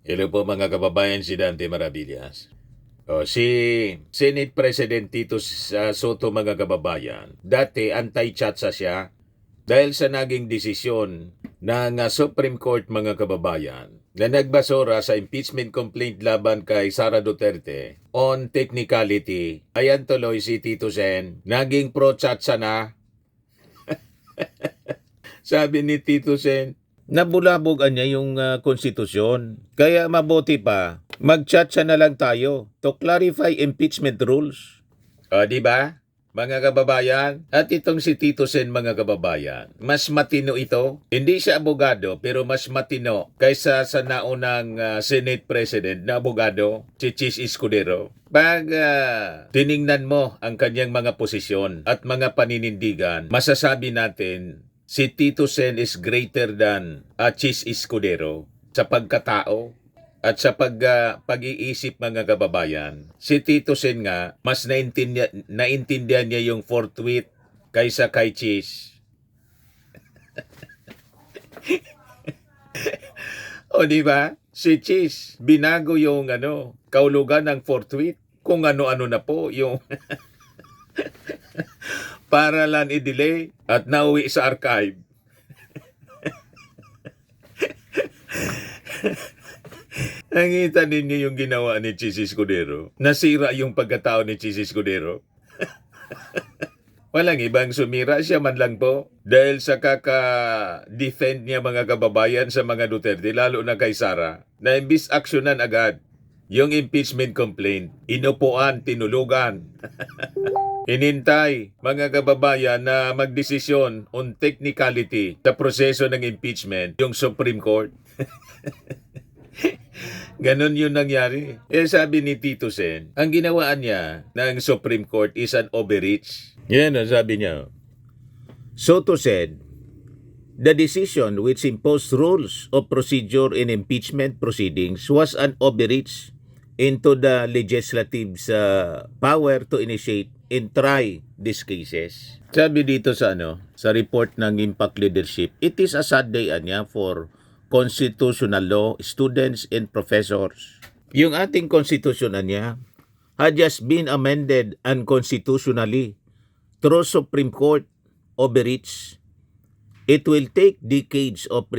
Hello po mga kababayan, si Dante Maravillas. Si Senate President Tito Soto mga kababayan, dati anti-chatsa siya dahil sa naging desisyon ng Supreme Court mga kababayan na nagbasura sa impeachment complaint laban kay Sara Duterte on technicality. Ayan tuloy si Tito Sen, naging pro-chatsa na. Sabi ni Tito Sen, nabulabogan niya yung konstitusyon. Kaya mabuti pa, mag-chat na lang tayo to clarify impeachment rules. O, di ba? Mga kababayan, at itong si Tito Sen mga kababayan, mas matino ito. Hindi siya abogado, pero mas matino kaysa sa naunang Senate President na abogado, si Chis Escudero. Pag tiningnan mo ang kanyang mga posisyon at mga paninindigan, masasabi natin si Tito Sen is greater than Chis Escudero sa pagkatao at sa pag-iisip mga kababayan. Si Tito Sen nga, mas naintindihan niya yung forthwith kaysa kay Chis. O di ba? Si Chis, binago yung kaulugan ng forthwith. Kung ano-ano na po yung para lang i-delay at nauwi sa archive. Nakita ninyo yung ginawa ni Chis Escudero? Nasira yung pagkatao ni Chis Escudero. Walang ibang sumira, siya man lang po. Dahil sa kaka-defend niya mga kababayan sa mga Duterte, lalo na kay Sara, na imbis aksyonan agad yung impeachment complaint, inupuan, tinulugan. Inintay mga kababayan na magdesisyon on technicality sa proseso ng impeachment yung Supreme Court. Ganon yun nangyari. Sabi ni Tito Sen, ang ginawaan niya ng Supreme Court is an overreach. Yan ang sabi niya. Soto said, the decision which imposed rules of procedure in impeachment proceedings was an overreach into the legislative's power to initiate and try these cases. Sabi dito sa sa report ng Impact Leadership, it is a sad day for constitutional law students and professors. Yung ating constitution niya had just been amended unconstitutionally through Supreme Court overreach. It will take decades of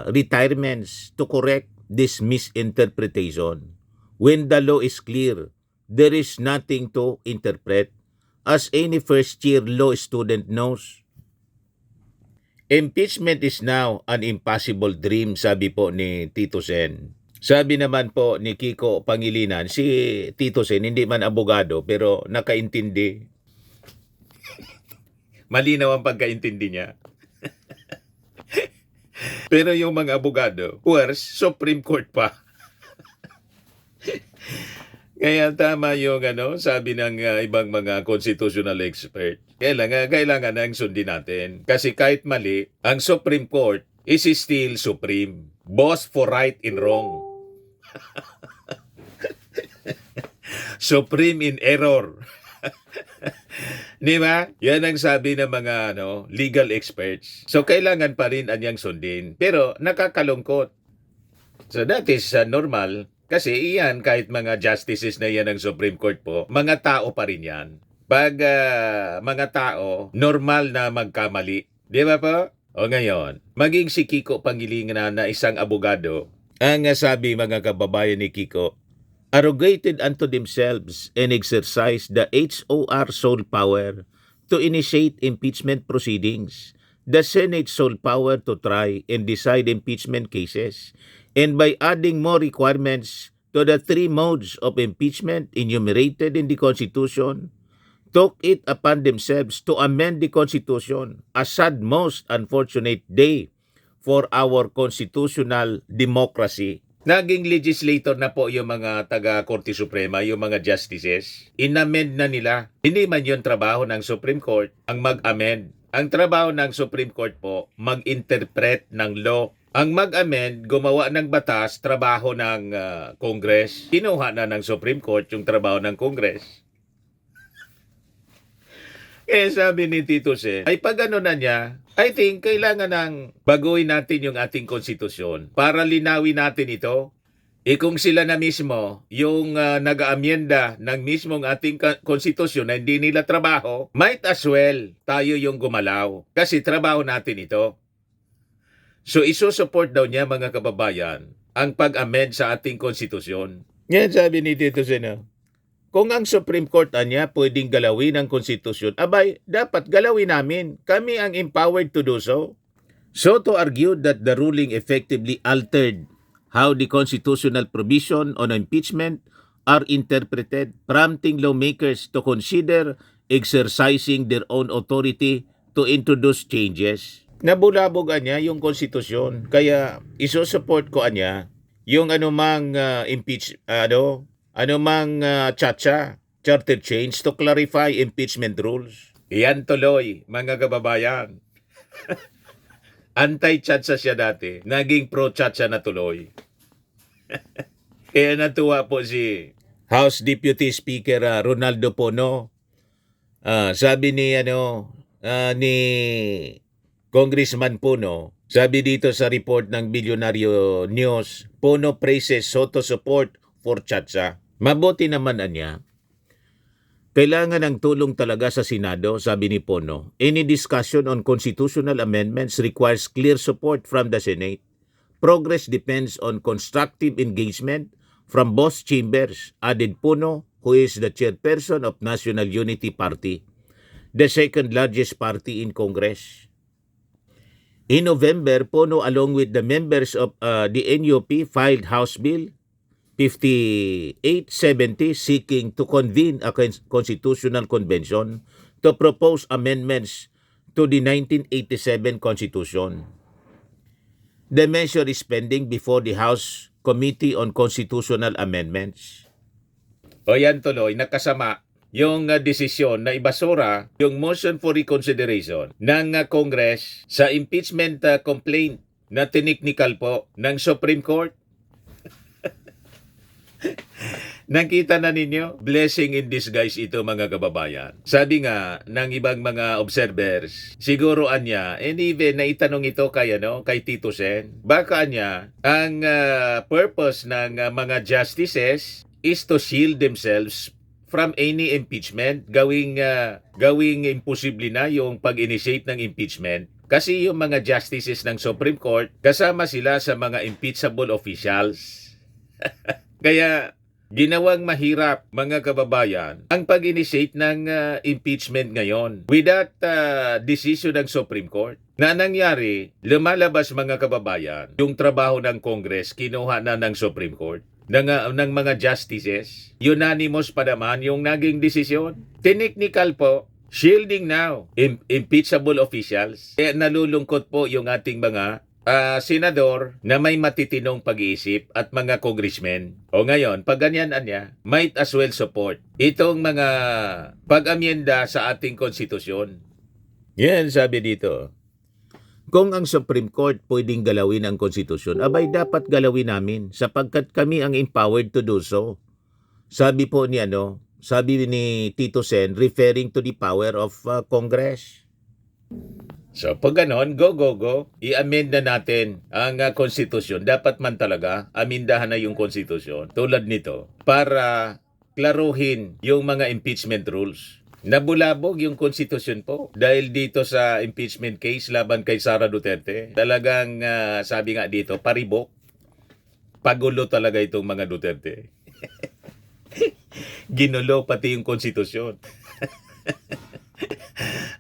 retirements to correct this misinterpretation. When the law is clear, there is nothing to interpret. As any first-year law student knows, impeachment is now an impossible dream, sabi po ni Tito Sen. Sabi naman po ni Kiko Pangilinan, si Tito Sen hindi man abogado pero nakaintindi. Malinaw ang pagkaintindi niya. Pero yung mga abogado, worse, Supreme Court pa. Kaya tama yung sabi ng ibang mga constitutional expert. Kailangan nang sundin natin. Kasi kahit mali, ang Supreme Court is still supreme. Boss for right and wrong. Supreme in error. Di ba? Yan ang sabi ng mga legal experts. So kailangan pa rin anyang sundin. Pero nakakalungkot. So that is normal. Kasi iyan, kahit mga justices na yan ng Supreme Court po, mga tao pa rin yan. Pag mga tao, normal na magkamali. Di ba po? O ngayon, maging si Kiko Pangilinan na isang abogado, ang sabi mga kababayan ni Kiko, arrogated unto themselves and exercise the HOR sole power to initiate impeachment proceedings, the Senate sole power to try and decide impeachment cases, and by adding more requirements to the three modes of impeachment enumerated in the Constitution, took it upon themselves to amend the Constitution, a sad, most unfortunate day for our constitutional democracy. Naging legislator na po yung mga taga-Korte Suprema, yung mga justices. Inamend na nila. Hindi man yung trabaho ng Supreme Court ang mag-amend. Ang trabaho ng Supreme Court po, mag-interpret ng law. Ang mag-amend, gumawa ng batas, trabaho ng Congress. Kinuha na ng Supreme Court yung trabaho ng Congress. Sabi ni Tito Sen, ay pag na niya, I think kailangan ng baguhin natin yung ating konstitusyon para linawin natin ito. Kung sila na mismo, yung nag-aamyenda ng mismong ating konstitusyon na hindi nila trabaho, might as well tayo yung gumalaw. Kasi trabaho natin ito. So isusupport daw niya mga kababayan ang pag-amend sa ating konstitusyon. Yan sabi ni Tito Sena. Kung ang Supreme Court niya pwedeng galawin ang konstitusyon, abay, dapat galawin namin. Kami ang empowered to do so. Soto argued that the ruling effectively altered how the constitutional provision on impeachment are interpreted, prompting lawmakers to consider exercising their own authority to introduce changes. Nabulabog niya yung konstitusyon, kaya isusupport ko niya yung anumang charter change to clarify impeachment rules. Iyan tuloy, mga kababayan. Anti-chatsa siya dati, naging pro-chatsa na tuloy. Kaya natuwa po si House Deputy Speaker Ronaldo Pono. Sabi ni ni Congressman Pono, sabi dito sa report ng Bilyonaryo News, Pono praises Soto support for chatsa. Mabuti naman niya. Kailangan ng tulong talaga sa Senado, sabi ni Pono. Any discussion on constitutional amendments requires clear support from the Senate. Progress depends on constructive engagement from both chambers, added Pono, who is the chairperson of National Unity Party, the second largest party in Congress. In November, Pono, along with the members of the NUP, filed House Bill 5870 seeking to convene a constitutional convention to propose amendments to the 1987 Constitution. The measure is pending before the House Committee on Constitutional Amendments. O yan tuloy, nakasama yung desisyon na ibasura yung motion for reconsideration ng Congress sa impeachment complaint na technical po ng Supreme Court. Nakita na ninyo, blessing in disguise ito mga kababayan. Sabi nga ng ibang mga observers, siguro anya, and even naitanong ito kay Tito Sen, baka anya, ang purpose ng mga justices is to shield themselves from any impeachment, gawing imposible na yung pag-initiate ng impeachment. Kasi yung mga justices ng Supreme Court, kasama sila sa mga impeachable officials. Kaya ginawang mahirap mga kababayan ang pag-initiate ng impeachment ngayon without decision ng Supreme Court. Na nangyari, lumalabas mga kababayan, yung trabaho ng Congress kinuha na ng Supreme Court. Ng mga justices, unanimous pa naman yung naging desisyon. Technical po, shielding now, impeachable officials. Kaya nalulungkot po yung ating mga senador na may matitinong pag-iisip at mga congressmen. O ngayon, pag ganyan niya, might as well support itong mga pag-amyenda sa ating konstitusyon. Yan sabi dito. Kung ang Supreme Court pwedeng galawin ang konstitusyon, abay dapat galawin namin sapagkat kami ang empowered to do so. Sabi po ni sabi ni Tito Sen referring to the power of Congress. So pag ganon, go. I-amend na natin ang konstitusyon. Dapat man talaga, amindahan na yung konstitusyon. Tulad nito, para klaruhin yung mga impeachment rules. Nabulabog yung konstitusyon po dahil dito sa impeachment case laban kay Sara Duterte. Talagang sabi nga dito, paribok. Pagulo talaga itong mga Duterte. Ginulo pati yung konstitusyon.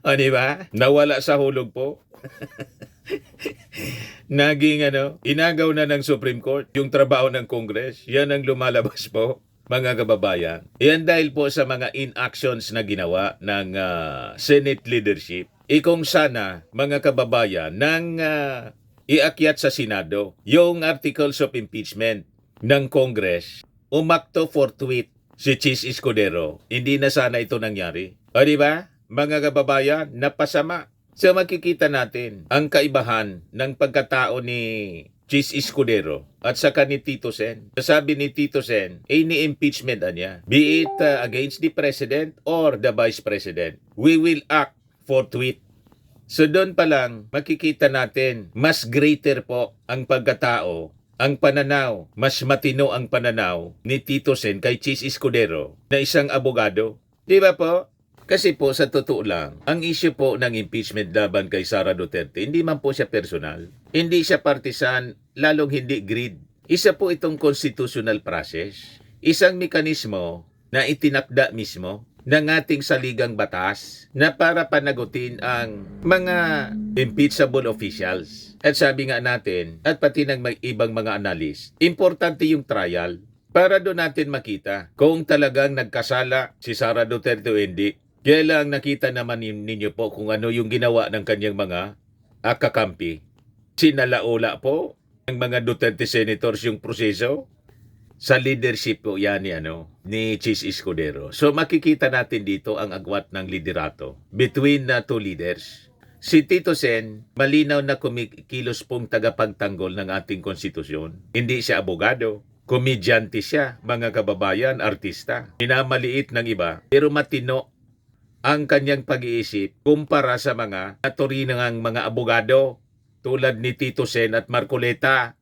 O diba? Nawala sa hulog po. Naging inagaw na ng Supreme Court yung trabaho ng Congress. Yan ang lumalabas po, mga kababayan. Yan dahil po sa mga inactions na ginawa ng Senate leadership. Kung sana, mga kababayan, nang iakyat sa Senado yung articles of impeachment ng Congress, umakto forthwith si Chis Escudero. Hindi na sana ito nangyari. O diba? Mga kababayan, napasama. So makikita natin ang kaibahan ng pagkatao ni Chis Escudero at saka ni Tito Sen. Sabi ni Tito Sen, ni-impeachment niya. Be it against the President or the Vice President. We will act forthwith. So doon pa lang makikita natin mas greater po ang pagkatao ang pananaw, mas matino ang pananaw ni Tito Sen kay Chis Escudero na isang abogado. Di ba po? Kasi po sa totoo lang, ang issue po ng impeachment laban kay Sara Duterte, hindi man po siya personal. Hindi siya partisan, lalong hindi greed. Isa po itong constitutional process. Isang mekanismo na itinakda mismo ng ating saligang batas na para panagutin ang mga impeachable officials. At sabi nga natin, at pati ng ibang mga analyst, importante yung trial para doon natin makita kung talagang nagkasala si Sara Duterte o hindi. Kaya lang nakita naman ninyo po kung ano yung ginawa ng kanyang mga kakampi. Sinalaula po ng mga Duterte senators yung proseso sa leadership po yan ni Chis Escudero. So makikita natin dito ang agwat ng liderato between two leaders. Si Tito Sen, malinaw na kumikilos pong tagapagtanggol ng ating konstitusyon. Hindi siya abogado. Komedyante siya, mga kababayan, artista. Minamaliit ng iba, pero matino ang kanyang pag-iisip kumpara sa mga naturinang mga abogado tulad ni Tito Sen at Marcoleta.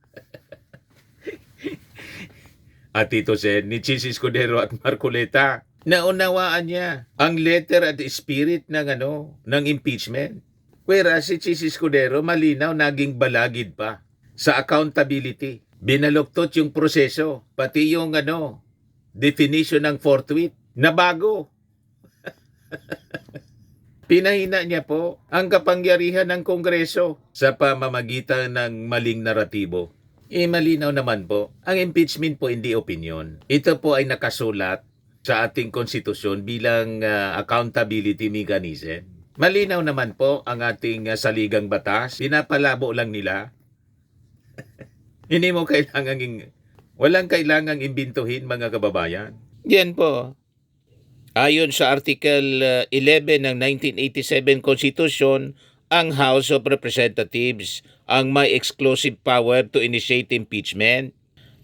At Tito Sen, ni Chis Escudero at Marcoleta. Naunawaan niya ang letter at spirit ng impeachment. Whereas si Chis Escudero malinaw naging balagid pa sa accountability. Binaluktot yung proseso, pati yung definition ng forthwith na bago. Pinahina niya po ang kapangyarihan ng Kongreso sa pamamagitan ng maling naratibo. Malinaw naman po, ang impeachment po hindi opinion. Ito po ay nakasulat sa ating konstitusyon bilang accountability mechanism. Malinaw naman po ang ating saligang batas. Pinapalabo lang nila. Hindi mo walang kailangang imbintuhin, mga kababayan. Yan po. Ayon sa Article 11 ng 1987 Constitution, ang House of Representatives ang may exclusive power to initiate impeachment.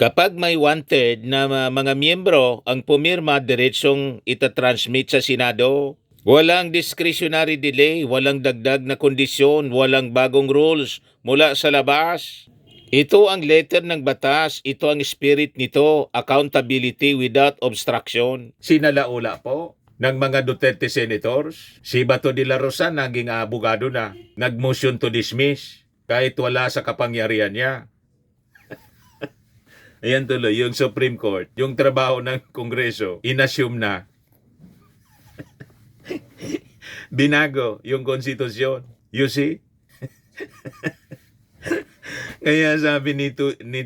Kapag may 1/3 na mga miyembro ang pumirma, diretsong itatransmit sa Senado. Walang discretionary delay, walang dagdag na kondisyon, walang bagong rules mula sa labas. Ito ang letter ng batas, ito ang spirit nito, accountability without obstruction. Sinalaula po ng mga Duterte senators. Si Bato de la Rosa naging abogado na, nag-motion to dismiss kahit wala sa kapangyarihan niya. Ayan tuloy, yung Supreme Court, yung trabaho ng Kongreso, inassume na. Binago yung konstitusyon. You see? Kaya sabi ni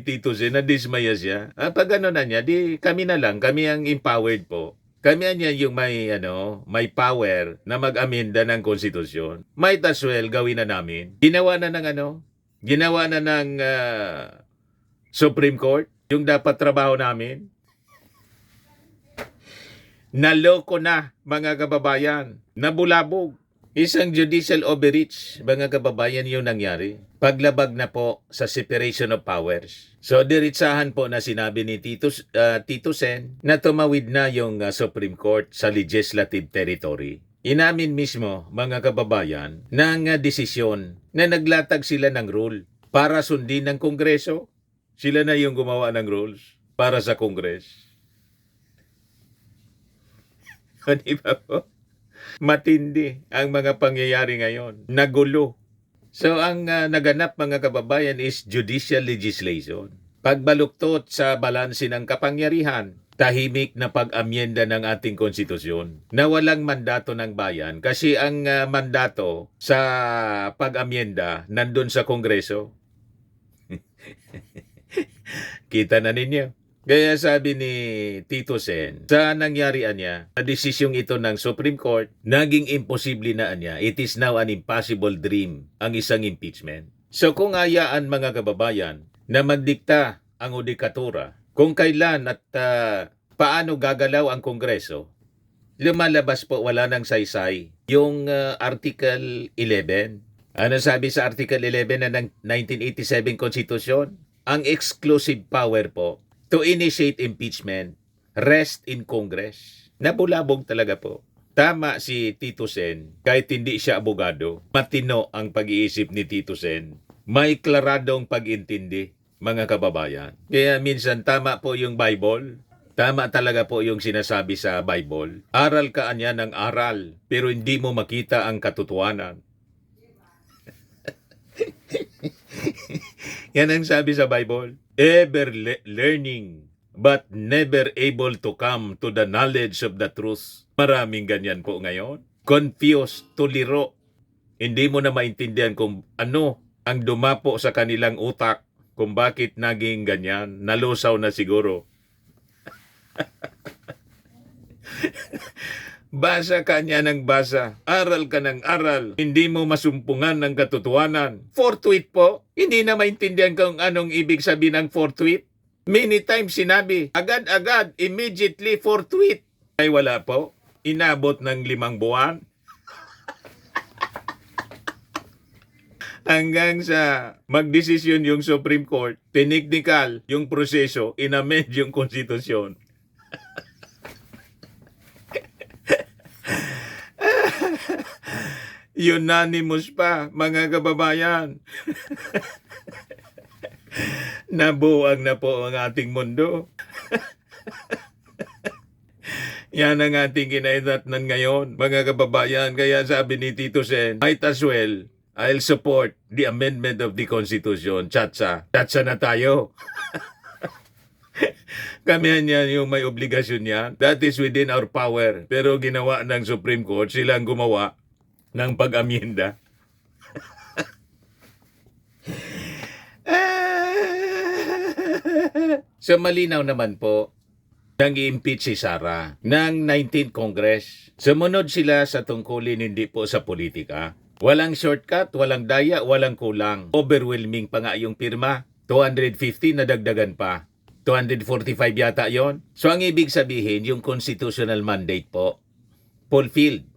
Tito Sen, nadismaya siya. Pag na niya, di kami na lang, kami ang empowered po. Kami niya yung may power na mag-amenda ng konstitusyon. Might as well gawin na namin. Ginawa na ng Supreme Court yung dapat trabaho namin. Naloko na, mga kababayan. Nabulabog. Isang judicial overreach, mga kababayan, yung nangyari. Paglabag na po sa separation of powers. So, diritsahan po na sinabi ni Tito Sen na tumawid na yung Supreme Court sa legislative territory. Inamin mismo, mga kababayan, ng desisyon na naglatag sila ng rule para sundin ng Kongreso. Sila na yung gumawa ng rules para sa Kongres. Di ba po? Matindi ang mga pangyayari ngayon. Nagulo. So ang naganap, mga kababayan, is judicial legislation. Pagbaluktot sa balanse ng kapangyarihan, tahimik na pag-amyenda ng ating konstitusyon na walang mandato ng bayan kasi ang mandato sa pag-amyenda nandun sa Kongreso. Kita na ninyo. Kaya sabi ni Tito Sen, sa nangyarian niya, na desisyong ito ng Supreme Court, naging imposible na niya. It is now an impossible dream ang isang impeachment. So kung hayaan, mga kababayan, na magdikta ang hudikatura, kung kailan at paano gagalaw ang Kongreso, lumalabas po, wala nang saysay yung Article 11. Ano sabi sa Article 11 ng 1987 Constitution? Ang exclusive power po to initiate impeachment rest in Congress. Nabulabog talaga po. Tama si Tito Sen, kahit hindi siya abogado, matino ang pag-iisip ni Tito Sen. May klaradong pag-intindi. mga kababayan. Kaya minsan tama po yung Bible. Tama talaga po yung sinasabi sa Bible. Aral ka anya ng aral, pero hindi mo makita ang katotohanan. Yan ang sabi sa Bible. Ever learning, but never able to come to the knowledge of the truth. Maraming ganyan po ngayon. Confused, tuliro. Hindi mo na maintindihan kung ano ang dumapo sa kanilang utak, kung bakit naging ganyan. Nalusaw na siguro. Basa ka niya ng basa, aral ka ng aral, hindi mo masumpungan ng katotohanan. Forthwith po, hindi na maintindihan kung anong ibig sabihin ng forthwith. Many times sinabi, agad-agad, immediately, forthwith. Ay wala po, inabot ng 5 buwan. Hanggang sa magdesisyon yung Supreme Court, technical yung proseso, inamend yung konstitusyon. Unanimous pa, mga kababayan. Nabuang na po ang ating mundo. Yan ang ating kinaidatnan ngayon, mga kababayan. Kaya sabi ni Tito Sen, might as well, I'll support the amendment of the Constitution. Chatsa. Chatsa na tayo. Kami yan yung may obligasyon yan. That is within our power. Pero ginawa ng Supreme Court, silang gumawa ng pag-amyenda. So malinaw naman po, nang i-impeach si Sara ng 19th Congress. Sumunod sila sa tungkulin, hindi po sa politika. Walang shortcut, walang daya, walang kulang. Overwhelming pa nga yung pirma. 250 na dagdagan pa. 245 yata yon. So ang ibig sabihin, yung constitutional mandate po, fulfilled.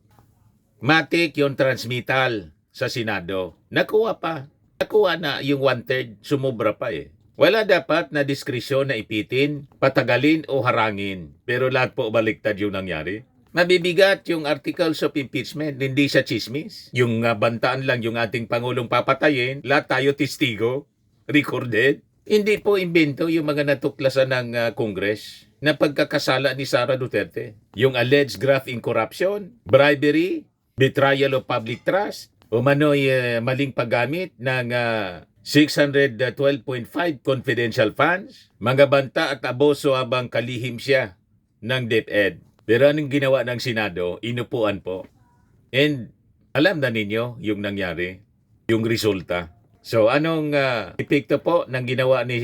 Matik yung transmittal sa Senado. Nakuha pa. Nakuha na yung 1/3, sumubra pa eh. Wala dapat na diskresyon na ipitin, patagalin o harangin. Pero lahat po baliktad yung nangyari. Mabibigat yung articles of impeachment, hindi siya chismis. Yung bantaan lang yung ating Pangulong papatayin, lahat tayo testigo, recorded. Hindi po imbento yung mga natuklasan ng Congress na pagkakasala ni Sara Duterte. Yung alleged graft in corruption, bribery, betrayal of public trust, umano'y maling paggamit ng 612.5 confidential funds, mga banta at abuso habang kalihim siya ng DepEd. Pero anong ginawa ng Senado? Inupuan po. And alam na ninyo yung nangyari, yung resulta. So anong epekto po ng ginawa ni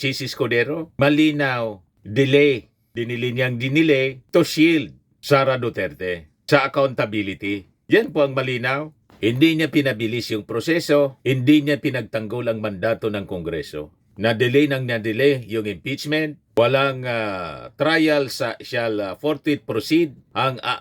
Chis Escudero? Malinaw, delay. Dinili niyang dinilay to shield Sara Duterte sa accountability. Yan po ang malinaw. Hindi niya pinabilis yung proseso, hindi niya pinagtanggol ang mandato ng Kongreso. Na-delay yung impeachment, walang trial shall forthwith proceed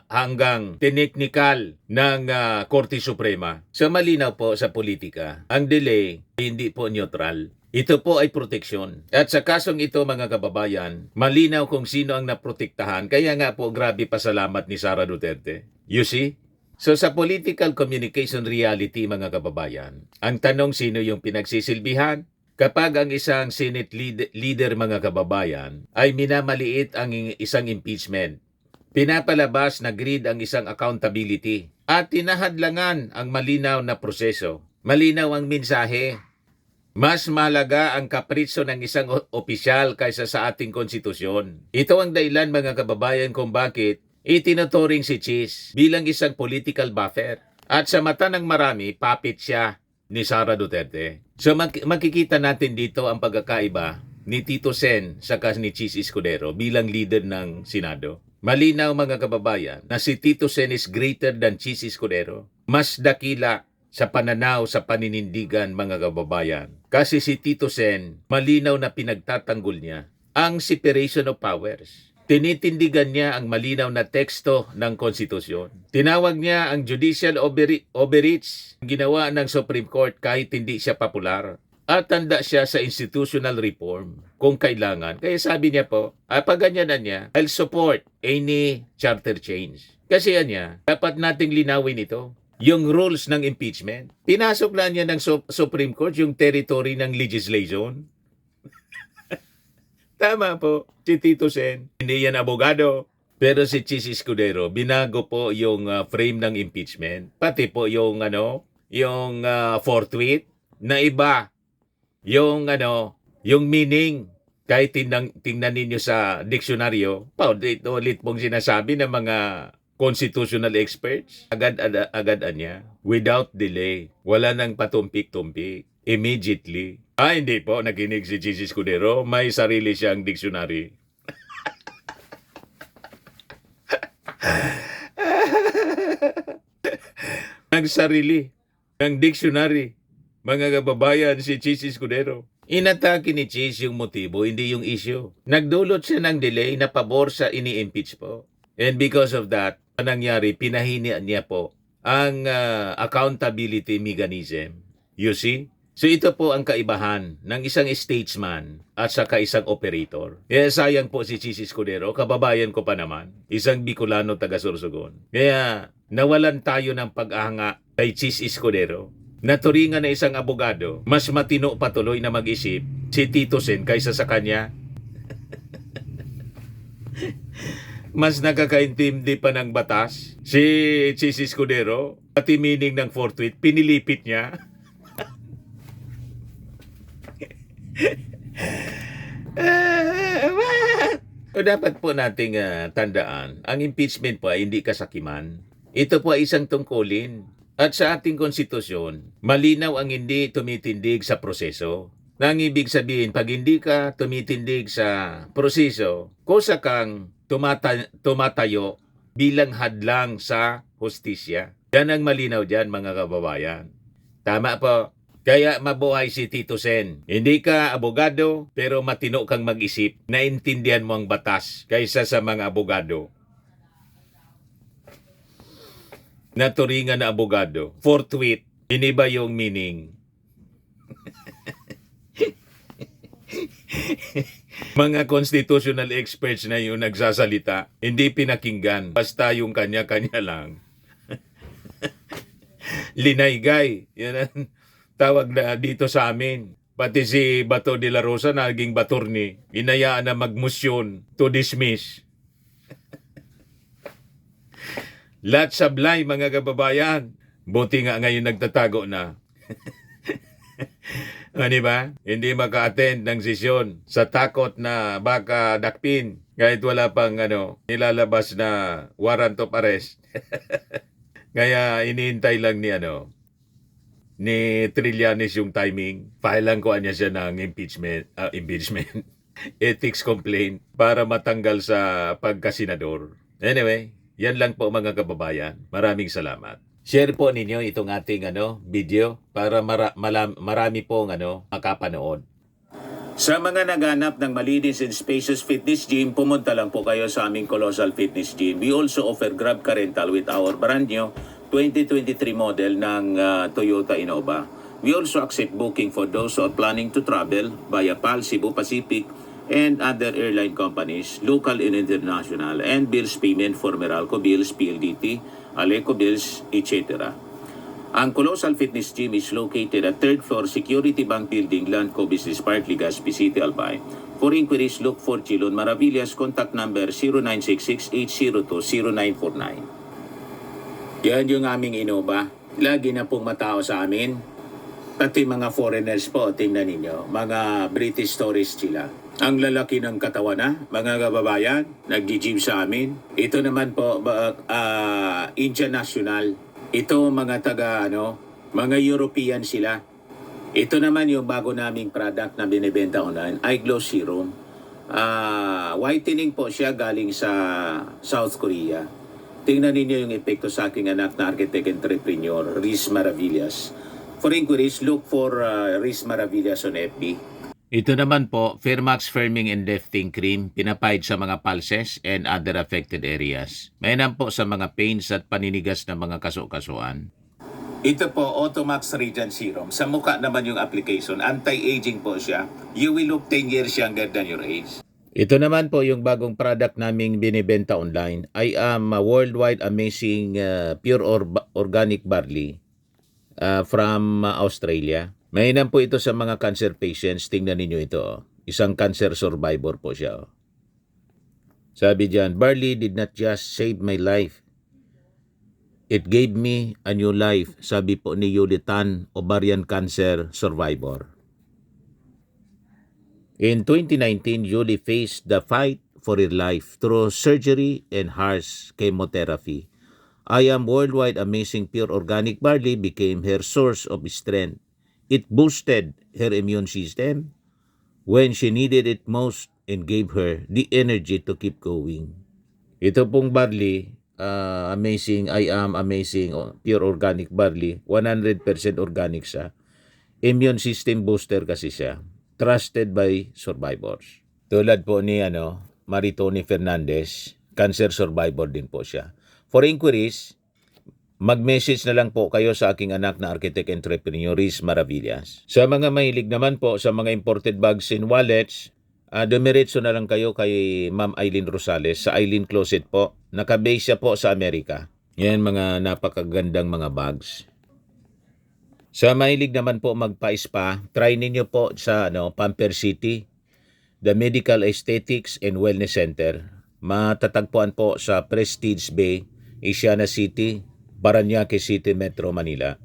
hanggang technical ng Korte Suprema. So malinaw po sa politika, ang delay hindi po neutral. Ito po ay proteksyon. At sa kasong ito mga kababayan, malinaw kung sino ang naprotektahan. Kaya nga po grabe pasalamat ni Sara Duterte. You see? So sa political communication reality mga kababayan, ang tanong sino yung pinagsisilbihan? Kapag ang isang Senate leader mga kababayan ay minamaliit ang isang impeachment, pinapalabas na grid ang isang accountability at tinahadlangan ang malinaw na proseso. Malinaw ang mensahe. Mas malaga ang kapritsyo ng isang opisyal kaysa sa ating konstitusyon. Ito ang dahilan mga kababayan kung bakit itinuturing si Chis bilang isang political buffer. At sa mata ng marami, puppet siya ni Sara Duterte. So makikita natin dito ang pagkakaiba ni Tito Sen saka ni Chis Escudero bilang leader ng Senado. Malinaw mga kababayan na si Tito Sen is greater than Chis Escudero. Mas dakila sa pananaw sa paninindigan mga kababayan. Kasi si Tito Sen, malinaw na pinagtatanggol niya ang separation of powers. Tinitindigan niya ang malinaw na teksto ng konstitusyon. Tinawag niya ang judicial overreach ginawa ng Supreme Court kahit hindi siya popular. At tanda siya sa institutional reform kung kailangan. Kaya sabi niya po, paganyanan niya, I'll support any charter change. Kasi niya, dapat nating linawin ito. Yung rules ng impeachment. Pinasok na niya ng Supreme Court yung territory ng legislation. Tama po, si Tito Sen. Hindi yan abogado. Pero si Chis Escudero, binago po yung frame ng impeachment. Pati po yung yung forthwith na iba. Yung yung meaning. Kahit tingnan ninyo sa diksyonaryo, ulit pong sinasabi ng mga constitutional experts, agad niya, without delay, wala nang patumpik-tumpik, immediately. Hindi po, nakinig si Chis Escudero, may sarili siyang diksyonary. Nagsarili ng dictionary, mga kababayan, si Chis Escudero. Inatake ni Chis yung motibo, hindi yung issue. Nagdulot siya ng delay na pabor sa ini-impeach po. And because of that, nangyari, pinahinian niya po ang accountability mechanism. You see? So ito po ang kaibahan ng isang statesman at saka isang operator. Sayang po si Chis Escudero, kababayan ko pa naman, isang Bicolano taga Sorsogon. Kaya nawalan tayo ng pag-ahanga kay Chis Escudero. Naturingan na isang abogado, mas matino patuloy na mag-isip si Tito Sen kaysa sa kanya. Mas nakakaintindi pa ng batas si Chis Escudero, pati meaning ng forthwith, pinilipit niya. So, dapat po nating tandaan, ang impeachment po ay hindi kasakiman. Ito po ay isang tungkulin. At sa ating konstitusyon, malinaw ang hindi tumitindig sa proseso. Nang ibig sabihin, pag hindi ka tumitindig sa proseso, kusa kang tumatayo bilang hadlang sa hustisya. Yan ang malinaw dyan, mga kababayan. Tama po. Kaya mabuhay si Tito Sen. Hindi ka abogado, pero matino kang mag-isip. Naintindihan mo ang batas kaysa sa mga abogado. Naturingan na abogado. Forthwith, iniba yung meaning. Mga constitutional experts na yung nagsasalita, hindi pinakinggan. Basta yung kanya-kanya lang. Linaygay. Yan ang tawag na dito sa amin. Pati si Bato de la Rosa, naging baturni. Inayaan na magmusyon to dismiss. Lahat sablay, mga kababayan. Buti nga ngayon nagtatago na. Diba? Hindi maka-attend ng sesyon sa takot na baka dakpin kahit wala pang nilalabas na warrant of arrest. Kaya iniintay lang ni Trillanes yung timing. Filean ko niya siya ng impeachment ethics complaint para matanggal sa pagkasenador. Anyway, yan lang po mga kababayan. Maraming salamat. Share po ninyo itong ating video para marami pong makapanood. Sa mga naghanap ng malinis and spacious fitness gym, pumunta lang po kayo sa aming Colossal Fitness Gym. We also offer Grab Car Rental with our brand new 2023 model ng Toyota Innova. We also accept booking for those who are planning to travel via PAL, Cebu Pacific, and other airline companies, local and international, and bills payment for Meralco Bills, PLDT, Aleco Bills, etc. Ang Colossal Fitness Gym is located at 3rd floor Security Bank Building, Landco Business Park, Legazpi City, Albay. For inquiries, look for Chilon Maravillas. Contact number 0966-802-0949. Yan yung aming Innova. Lagi na pong matao sa amin. Pati mga foreigners po, tingnan ninyo. Mga British tourists sila. Ang lalaki ng katawan na, mga kababayan, nag-gym sa amin. Ito naman po, Indian National. Ito mga mga European sila. Ito naman yung bago naming product na binibenta online, iGlow Serum. Whitening po siya galing sa South Korea. Tingnan ninyo yung epekto sa aking anak na architect entrepreneur, Riz Maravillas. For inquiries, look for Riz Maravillas on FB. Ito naman po, Fairmax Firming and Lifting Cream, pinapahid sa mga pulses and other affected areas. Mainam po sa mga pains at paninigas ng mga kaso-kasuan. Ito po, Automax Radiant Serum. Sa mukha naman yung application, anti-aging po siya. You will look 10 years younger than your age. Ito naman po yung bagong product naming binibenta online. I am worldwide amazing pure organic barley from Australia. Mainam po ito sa mga cancer patients. Tingnan ninyo ito. Isang cancer survivor po siya. Oh. Sabi diyan, barley did not just save my life. It gave me a new life, sabi po ni Yuli Tan, ovarian cancer survivor. In 2019, Yuli faced the fight for her life through surgery and harsh chemotherapy. I Am Worldwide Amazing Pure Organic Barley became her source of strength. It boosted her immune system when she needed it most and gave her the energy to keep going. Ito pong barley, amazing, I Am Amazing Pure Organic Barley, 100% organic siya. Immune system booster kasi siya. Trusted by survivors. Tulad po ni Maritoni Fernandez, cancer survivor din po siya. For inquiries, mag-message na lang po kayo sa aking anak na architect entrepreneur, Riz Maravillas. Sa mga mahilig naman po sa mga imported bags and wallets, dumiretso na lang kayo kay Ma'am Eileen Rosales sa Eileen Closet po. Nakabase siya po sa Amerika. Yan mga napakagandang mga bags. Sa mahilig naman po magpa-spa, try ninyo po sa Pamper City, the Medical Aesthetics and Wellness Center. Matatagpuan po sa Prestige Bay, Asiana City, Parañaque City, Metro Manila.